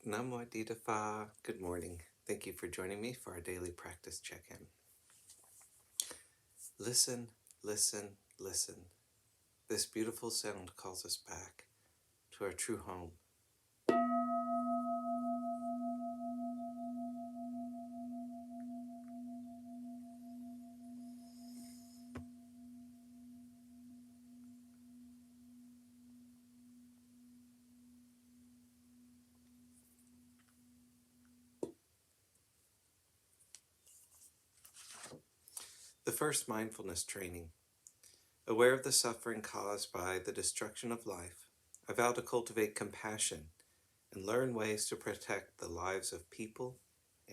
Namo Phat. Good morning. Thank you for joining me for our daily practice check-in. Listen, listen, listen. This beautiful sound calls us back to our true home. The first mindfulness training. Aware of the suffering caused by the destruction of life, I vow to cultivate compassion and learn ways to protect the lives of people,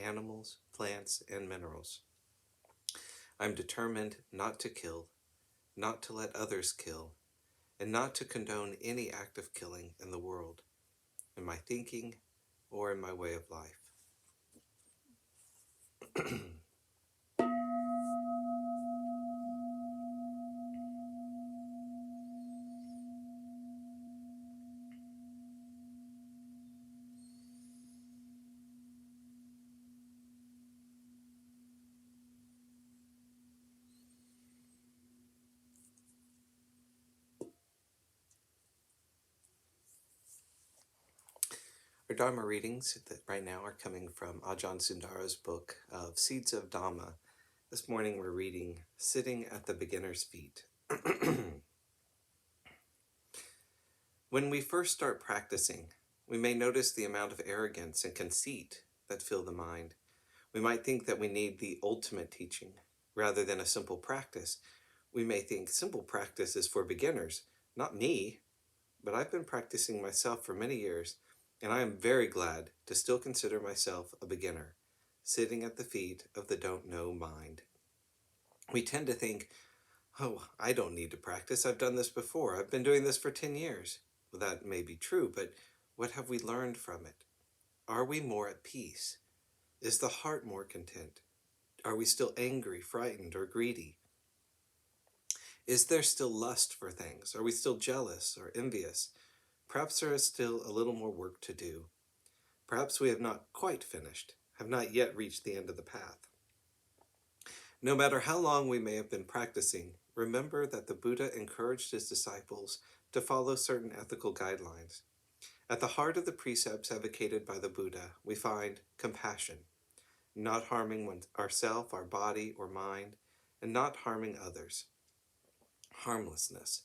animals, plants, and minerals. I'm determined not to kill, not to let others kill, and not to condone any act of killing in the world, in my thinking, or in my way of life. Our Dharma readings that right now are coming from Ajahn Sundara's book of Seeds of Dhamma. This morning we're reading Sitting at the Beginner's Feet. When we first start practicing, we may notice the amount of arrogance and conceit that fill the mind. We might think that we need the ultimate teaching rather than a simple practice. We may think simple practice is for beginners, not me, but I've been practicing myself for many years, and I am very glad to still consider myself a beginner, sitting at the feet of the don't know mind. We tend to think, oh, I don't need to practice. I've done this before. I've been doing this for 10 years. Well, that may be true, but what have we learned from it? Are we more at peace? Is the heart more content? Are we still angry, frightened, or greedy? Is there still lust for things? Are we still jealous or envious? Perhaps there is still a little more work to do. Perhaps we have not quite finished, have not yet reached the end of the path. No matter how long we may have been practicing, remember that the Buddha encouraged his disciples to follow certain ethical guidelines. At the heart of the precepts advocated by the Buddha, we find compassion, not harming ourselves, our body, or mind, and not harming others. Harmlessness.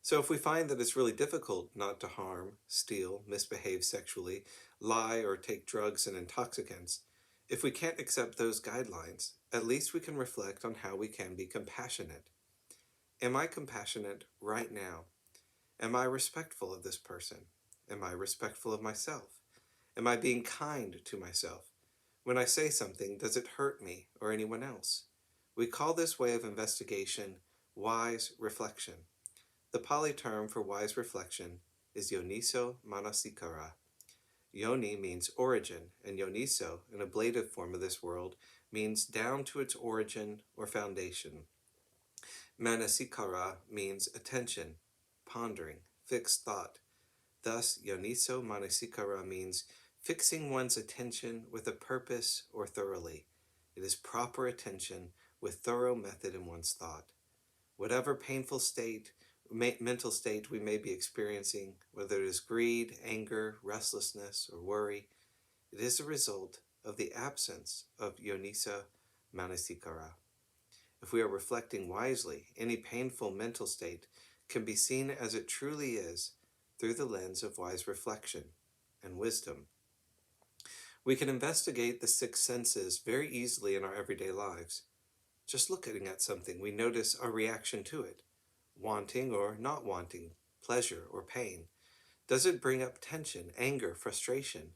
So if we find that it's really difficult not to harm, steal, misbehave sexually, lie, or take drugs and intoxicants, if we can't accept those guidelines, at least we can reflect on how we can be compassionate. Am I compassionate right now? Am I respectful of this person? Am I respectful of myself? Am I being kind to myself? When I say something, does it hurt me or anyone else? We call this way of investigation wise reflection. The Pali term for wise reflection is yoniso manasikara. Yoni means origin, and yoniso, an ablative form of this world, means down to its origin or foundation. Manasikara means attention, pondering, fixed thought. Thus, yoniso manasikara means fixing one's attention with a purpose or thoroughly. It is proper attention with thorough method in one's thought. Whatever painful mental state we may be experiencing, whether it is greed, anger, restlessness, or worry, it is a result of the absence of yonisa manasikara. If we are reflecting wisely, any painful mental state can be seen as it truly is through the lens of wise reflection and wisdom. We can investigate the six senses very easily in our everyday lives. Just looking at something, we notice our reaction to it. Wanting or not wanting, pleasure or pain. Does it bring up tension, anger, frustration?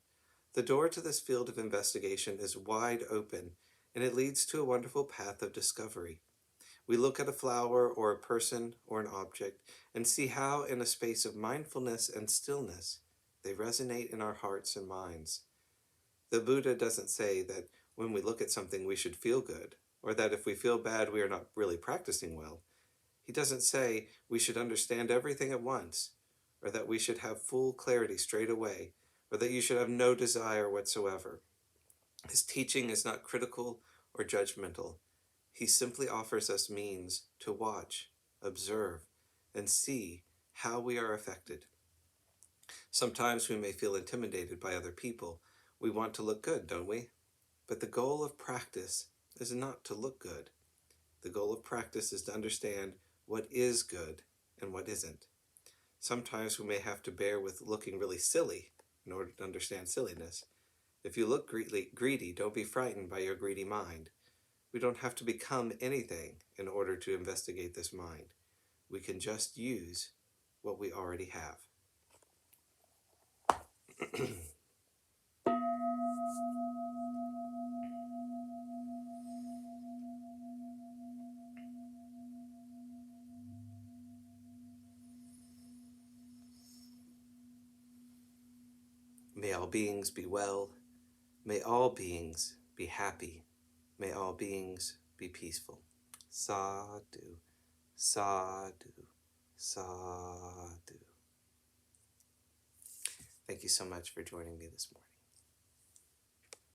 The door to this field of investigation is wide open, and it leads to a wonderful path of discovery. We look at a flower or a person or an object and see how, in a space of mindfulness and stillness, they resonate in our hearts and minds. The Buddha doesn't say that when we look at something we should feel good, or that if we feel bad we are not really practicing well. He doesn't say we should understand everything at once, or that we should have full clarity straight away, or that you should have no desire whatsoever. His teaching is not critical or judgmental. He simply offers us means to watch, observe, and see how we are affected. Sometimes we may feel intimidated by other people. We want to look good, don't we? But the goal of practice is not to look good. The goal of practice is to understand what is good and what isn't. Sometimes we may have to bear with looking really silly in order to understand silliness. If you look greedy, don't be frightened by your greedy mind. We don't have to become anything in order to investigate this mind. We can just use what we already have. May all beings be well. May all beings be happy. May all beings be peaceful. Sadhu, sadhu, sadhu. Thank you so much for joining me this morning.